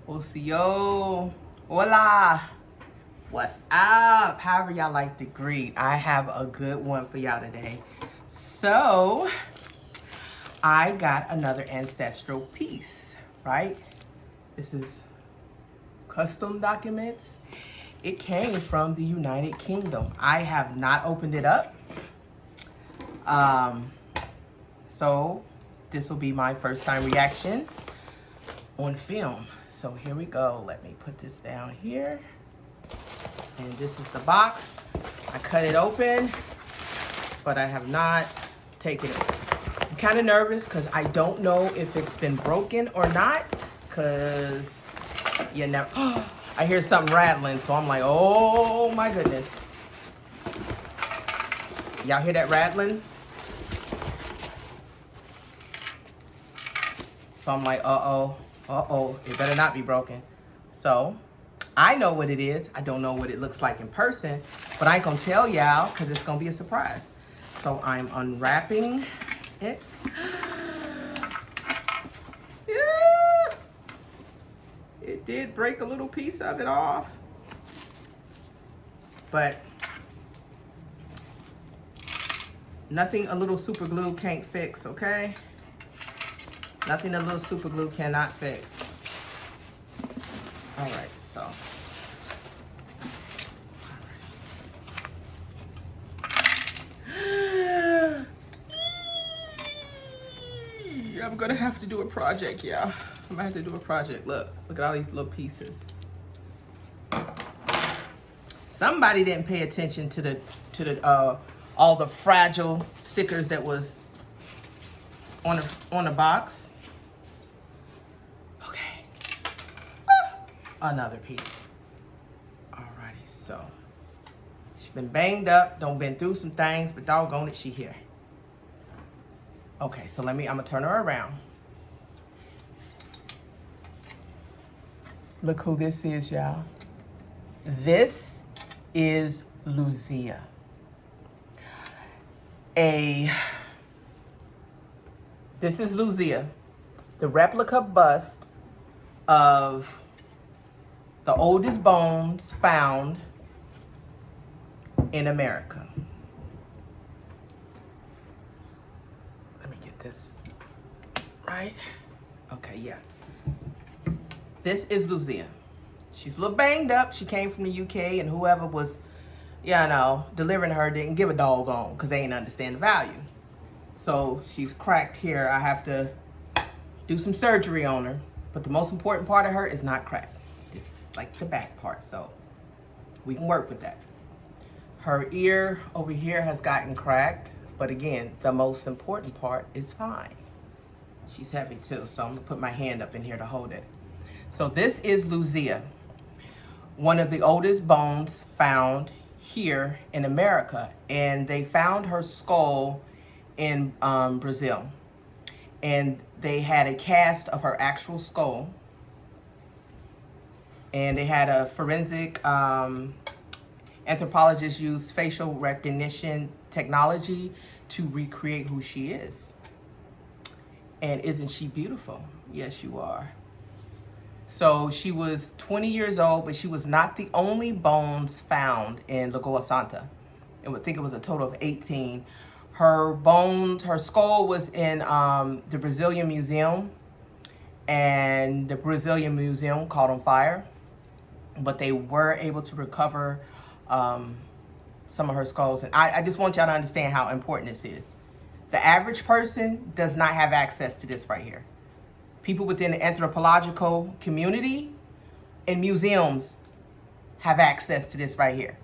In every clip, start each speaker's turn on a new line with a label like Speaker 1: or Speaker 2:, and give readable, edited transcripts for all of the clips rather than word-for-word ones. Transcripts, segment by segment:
Speaker 1: Osio, hola, what's up? However y'all like to greet, I have a good one for y'all today. So, I got another ancestral piece, right? This is custom documents. It came from the United Kingdom. I have not opened it up. So this will be my first time reaction on film. So here we go. Let me put this down here. And this is the box. I cut it open, but I have not taken it. I'm kind of nervous because I don't know if it's been broken or not, because you never, I hear something rattling, so I'm like, oh my goodness. Y'all hear that rattling? So I'm like, uh-oh, it better not be broken. So I know what it is. I don't know what it looks like in person, but I ain't gonna tell y'all because it's gonna be a surprise. So I'm unwrapping it. Yeah, it did break a little piece of it off, but nothing a little super glue can't fix, okay? Nothing a little super glue cannot fix. All right, so. I'm gonna have to do a project, yeah. I'm gonna have to do a project. Look at all these little pieces. Somebody didn't pay attention to the all the fragile stickers that was on the box. Okay, another piece. Alrighty, so she's been banged up, been through some things, but doggone it, she here. Okay, so I'm gonna turn her around. Look who this is, y'all. This is Luzia. This is Luzia, the replica bust of the oldest bones found in America. Let me get this right. Okay, yeah. This is Luzia. She's a little banged up. She came from the UK, and whoever was, delivering her didn't give a doggone because they ain't understand the value. So she's cracked here. I have to do some surgery on her. But the most important part of her is not cracked. It's like the back part, so we can work with that. Her ear over here has gotten cracked, but again, the most important part is fine. She's heavy too, so I'm gonna put my hand up in here to hold it. So this is Luzia, one of the oldest bones found here in America, and they found her skull in Brazil, and they had a cast of her actual skull, and they had a forensic anthropologist use facial recognition technology to recreate who she is. And isn't she beautiful? Yes, you are. So she was 20 years old, but she was not the only bones found in Lagoa Santa. I would think it was a total of 18. Her bones, her skull was in the Brazilian Museum, and the Brazilian Museum caught on fire, but they were able to recover some of her skulls. And I just want y'all to understand how important this is. The average person does not have access to this right here. People within the anthropological community and museums have access to this right here.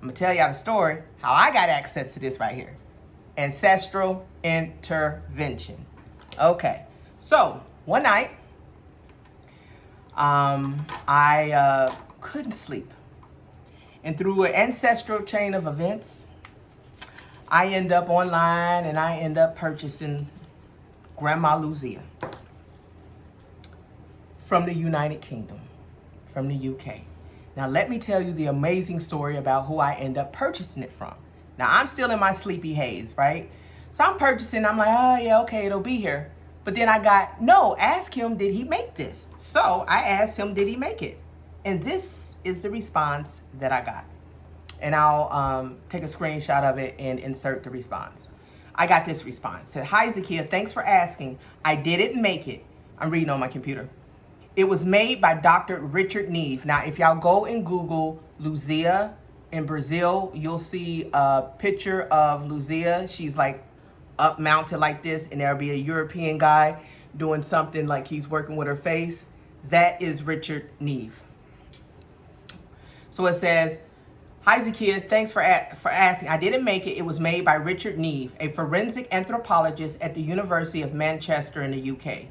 Speaker 1: I'm gonna tell y'all the story, how I got access to this right here. Ancestral intervention. Okay, so one night, I couldn't sleep. And through an ancestral chain of events, I end up online and I end up purchasing Grandma Luzia from the United Kingdom, from the UK. Now let me tell you the amazing story about who I end up purchasing it from. Now I'm still in my sleepy haze, right? So I'm purchasing, I'm like, oh yeah, okay, it'll be here. But then I got, no, ask him, did he make this? So I asked him, did he make it? And this is the response that I got. And I'll take a screenshot of it and insert the response. I got this response. It said, hi, Zakia, thanks for asking. I didn't make it. I'm reading on my computer. It was made by Dr. Richard Neave. Now, if y'all go and Google Luzia in Brazil, you'll see a picture of Luzia. She's like up mounted like this, and there'll be a European guy doing something like he's working with her face. That is Richard Neave. So it says, hi, Zakia, thanks for asking. I didn't make it. It was made by Richard Neave, a forensic anthropologist at the University of Manchester in the UK.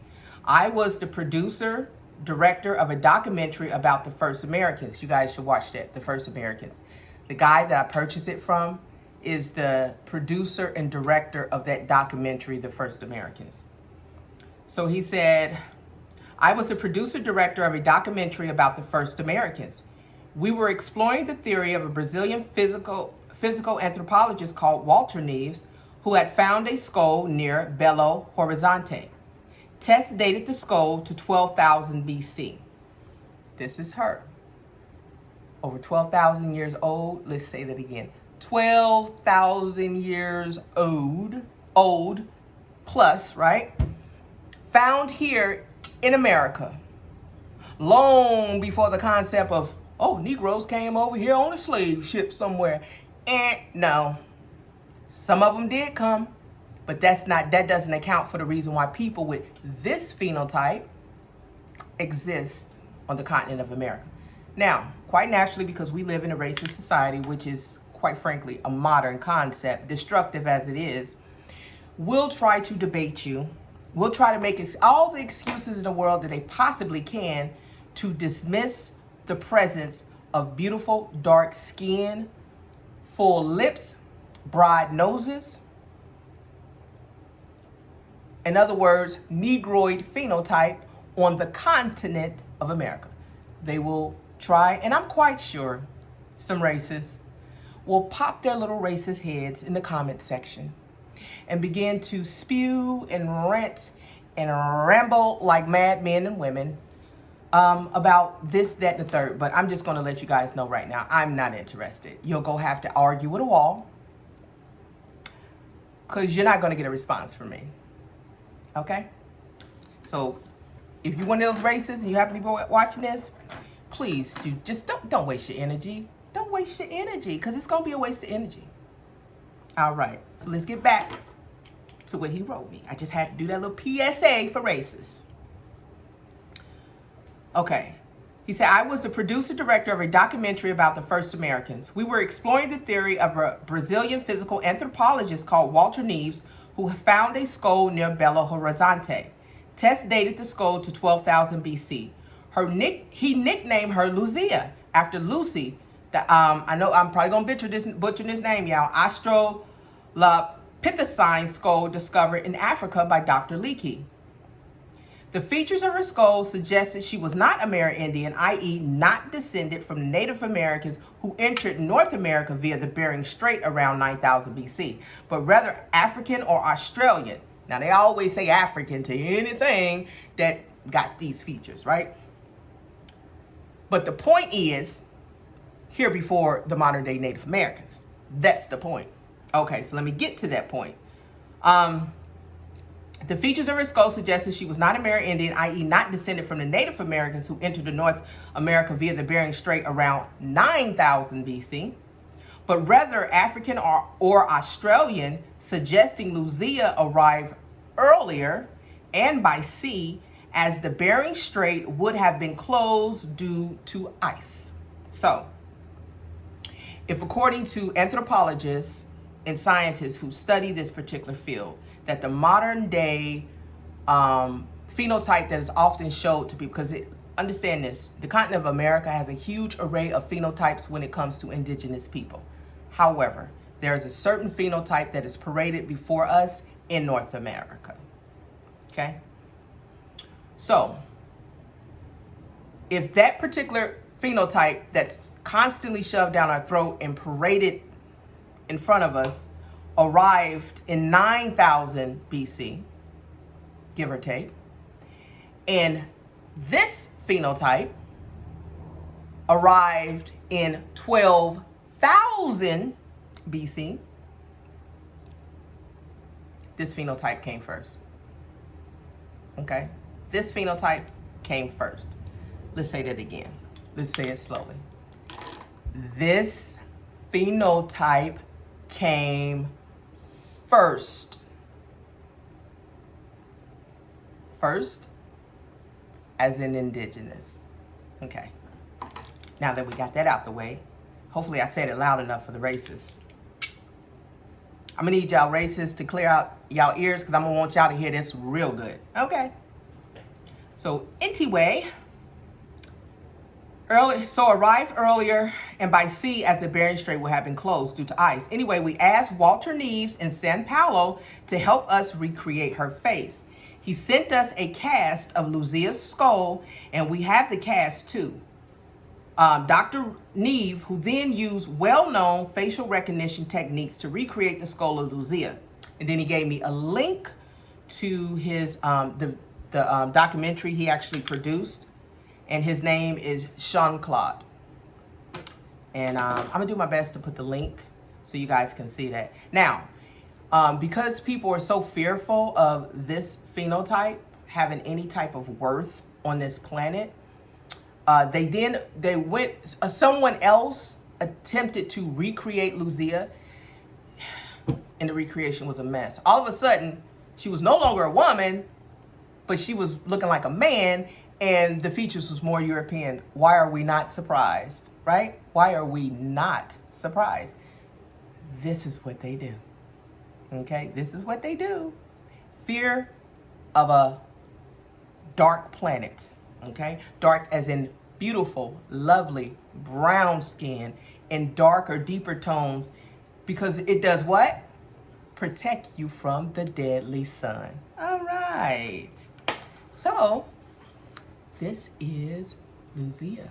Speaker 1: I was the producer, director of a documentary about the first Americans. You guys should watch that, The First Americans. The guy that I purchased it from is the producer and director of that documentary, The First Americans. So he said, I was the producer director of a documentary about the first Americans. We were exploring the theory of a Brazilian physical anthropologist called Walter Neve, who had found a skull near Belo Horizonte. Tests dated the skull to 12,000 BC. This is her. Over 12,000 years old. Let's say that again. 12,000 years old plus, right? Found here in America. Long before the concept of, oh, Negroes came over here on a slave ship somewhere. And no, some of them did come. But that doesn't account for the reason why people with this phenotype exist on the continent of America. Now, quite naturally, because we live in a racist society, which is, quite frankly, a modern concept, destructive as it is, we'll try to debate you. We'll try to make all the excuses in the world that they possibly can to dismiss the presence of beautiful, dark skin, full lips, broad noses. In other words, Negroid phenotype on the continent of America. They will try, and I'm quite sure some racists will pop their little racist heads in the comment section and begin to spew and rant and ramble like mad men and women about this, that, and the third. But I'm just going to let you guys know right now, I'm not interested. You'll go have to argue with a wall because you're not going to get a response from me. Okay? So if you're one of those racists and you happen to be watching this, please just don't waste your energy. Don't waste your energy because it's going to be a waste of energy. All right. So let's get back to what he wrote me. I just had to do that little PSA for racists. Okay. He said, I was the producer director of a documentary about the first Americans. We were exploring the theory of a Brazilian physical anthropologist called Walter Neve, who found a skull near Belo Horizonte. Tests dated the skull to 12,000 BC. He nicknamed her Luzia after Lucy. I know I'm probably going to butcher this name, y'all. Australopithecine skull discovered in Africa by Dr. Leakey. The features of her skull suggested she was not Amerindian, i.e. not descended from Native Americans who entered North America via the Bering Strait around 9,000 BC, but rather African or Australian. Now, they always say African to anything that got these features, right? But the point is, here before the modern day Native Americans. That's the point. Okay, so let me get to that point. The features of her skull suggested she was not Amerindian, i.e. not descended from the Native Americans who entered the North America via the Bering Strait around 9,000 BC, but rather African or Australian, suggesting Luzia arrived earlier and by sea, as the Bering Strait would have been closed due to ice. So, if according to anthropologists and scientists who study this particular field, that the modern day phenotype that is often showed to people, because understand this, the continent of America has a huge array of phenotypes when it comes to indigenous people. However, there is a certain phenotype that is paraded before us in North America. Okay? So, if that particular phenotype that's constantly shoved down our throat and paraded in front of us arrived in 9,000 BC, give or take. And this phenotype arrived in 12,000 BC. This phenotype came first. Okay? This phenotype came first. Let's say that again. Let's say it slowly. This phenotype came first. First, as in indigenous. Okay. Now that we got that out the way, hopefully I said it loud enough for the racists. I'm gonna need y'all racists to clear out y'all ears because I'm gonna want y'all to hear this real good. Okay. So anyway, arrived earlier and by sea as the Bering Strait will have been closed due to ice. Anyway, we asked Walter Neve in Sao Paulo to help us recreate her face. He sent us a cast of Luzia's skull, and we have the cast too. Dr. Neve, who then used well-known facial recognition techniques to recreate the skull of Luzia. And then he gave me a link to his the documentary he actually produced, and his name is Jean-Claude. And I'm gonna do my best to put the link so you guys can see that. Now, because people are so fearful of this phenotype having any type of worth on this planet, someone else attempted to recreate Luzia, and the recreation was a mess. All of a sudden, she was no longer a woman, but she was looking like a man, and the features was more European. Why are we not surprised, right? Why are we not surprised? This is what they do. Okay, this is what they do. Fear of a dark planet. Okay, dark as in beautiful, lovely, brown skin in darker, deeper tones, because it does what? Protect you from the deadly sun. All right. So, this is Luzia.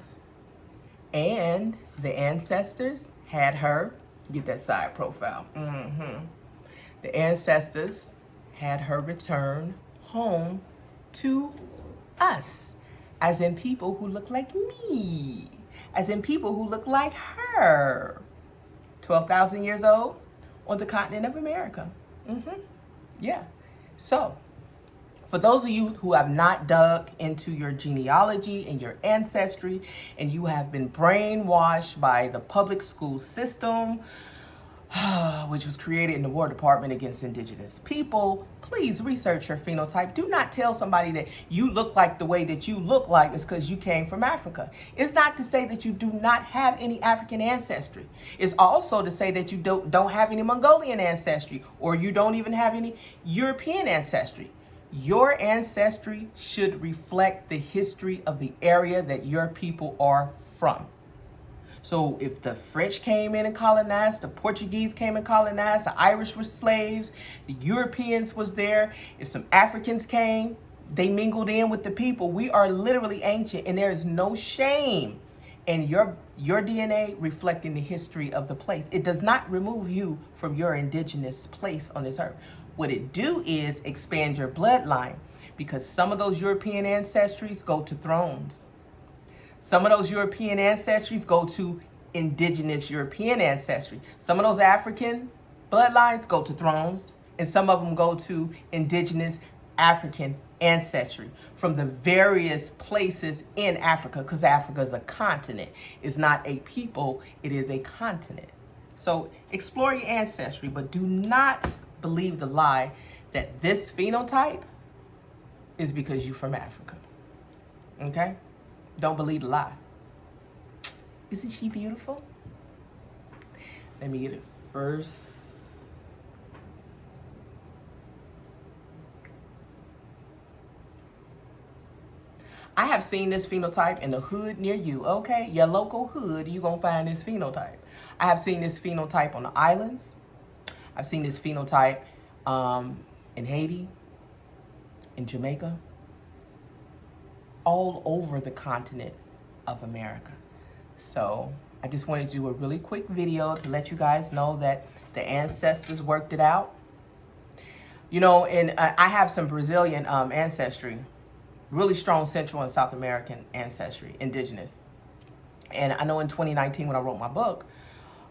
Speaker 1: And the ancestors had her, get that side profile. The ancestors had her return home to us, as in people who look like me, as in people who look like her. 12,000 years old on the continent of America. Yeah. So, for those of you who have not dug into your genealogy and your ancestry, and you have been brainwashed by the public school system, which was created in the War Department against indigenous people, please research your phenotype. Do not tell somebody that you look like the way that you look like is because you came from Africa. It's not to say that you do not have any African ancestry. It's also to say that you don't have any Mongolian ancestry, or you don't even have any European ancestry. Your ancestry should reflect the history of the area that your people are from. So if the French came in and colonized, the Portuguese came and colonized, the Irish were slaves, the Europeans was there, if some Africans came, they mingled in with the people. We are literally ancient, and there is no shame in your DNA reflecting the history of the place. It does not remove you from your indigenous place on this earth. What it do is expand your bloodline, because some of those European ancestries go to thrones. Some of those European ancestries go to indigenous European ancestry. Some of those African bloodlines go to thrones, and some of them go to indigenous African ancestry from the various places in Africa, because Africa is a continent. It's not a people, it is a continent. So explore your ancestry, but do not believe the lie that this phenotype is because you're from Africa. Okay? Don't believe the lie. Isn't she beautiful? Let me get it first. I have seen this phenotype in the hood near you, okay? Your local hood, you're gonna find this phenotype. I have seen this phenotype on the islands. I've seen this phenotype in Haiti, in Jamaica, all over the continent of America. So I just wanted to do a really quick video to let you guys know that the ancestors worked it out. You know, and I have some Brazilian ancestry, really strong Central and South American ancestry, indigenous. And I know in 2019 when I wrote my book,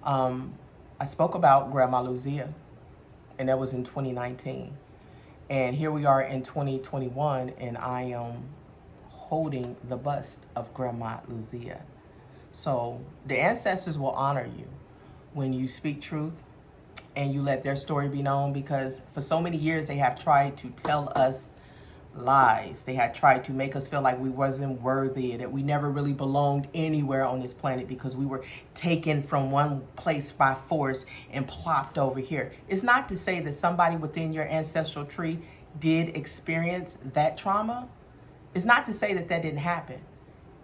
Speaker 1: I spoke about Grandma Luzia, and that was in 2019. And here we are in 2021, and I am holding the bust of Grandma Luzia. So the ancestors will honor you when you speak truth and you let their story be known, because for so many years they have tried to tell us lies. They had tried to make us feel like we wasn't worthy, that we never really belonged anywhere on this planet because we were taken from one place by force and plopped over here. It's not to say that somebody within your ancestral tree did experience that trauma. It's not to say that that didn't happen,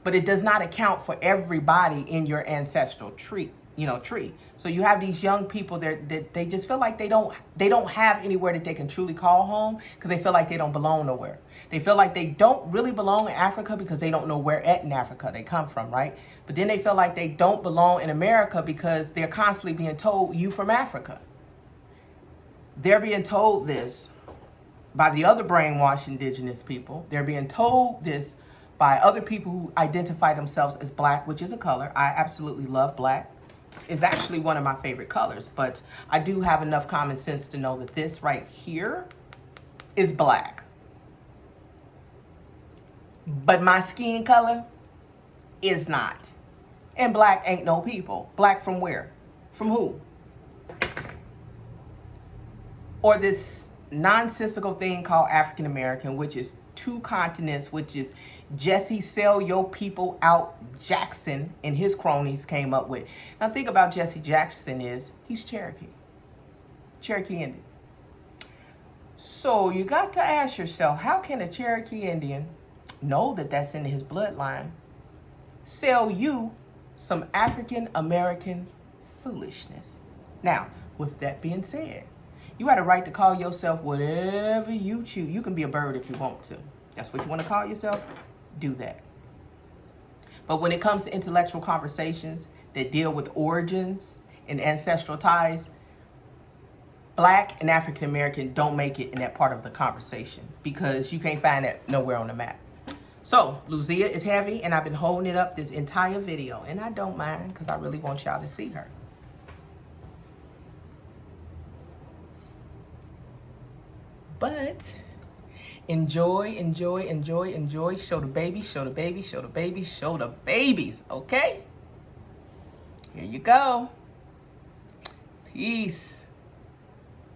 Speaker 1: but it does not account for everybody in your ancestral tree. So you have these young people that they just feel like they don't have anywhere that they can truly call home, because they feel like they don't belong nowhere. They feel like they don't really belong in Africa because they don't know where in Africa they come from, right? But then they feel like they don't belong in America because they're constantly being told, you from Africa. They're being told this by the other brainwashed indigenous people. They're being told this by other people who identify themselves as black, which is a color. I absolutely love black. It's actually one of my favorite colors, but I do have enough common sense to know that this right here is black. But my skin color is not. And black ain't no people. Black from where? From who? Or this nonsensical thing called African American, which is two continents, which is Jesse Sell Your People Out Jackson and his cronies came up with. Now think about Jesse Jackson is, he's Cherokee Indian. So you got to ask yourself, how can a Cherokee Indian know that that's in his bloodline, sell you some African American foolishness? Now, with that being said, you have a right to call yourself whatever you choose. You can be a bird if you want to. That's what you want to call yourself? Do that. But when it comes to intellectual conversations that deal with origins and ancestral ties, black and African American don't make it in that part of the conversation because you can't find that nowhere on the map. So Luzia is heavy, and I've been holding it up this entire video, and I don't mind because I really want y'all to see her. But enjoy. Show the babies, okay? Here you go. Peace.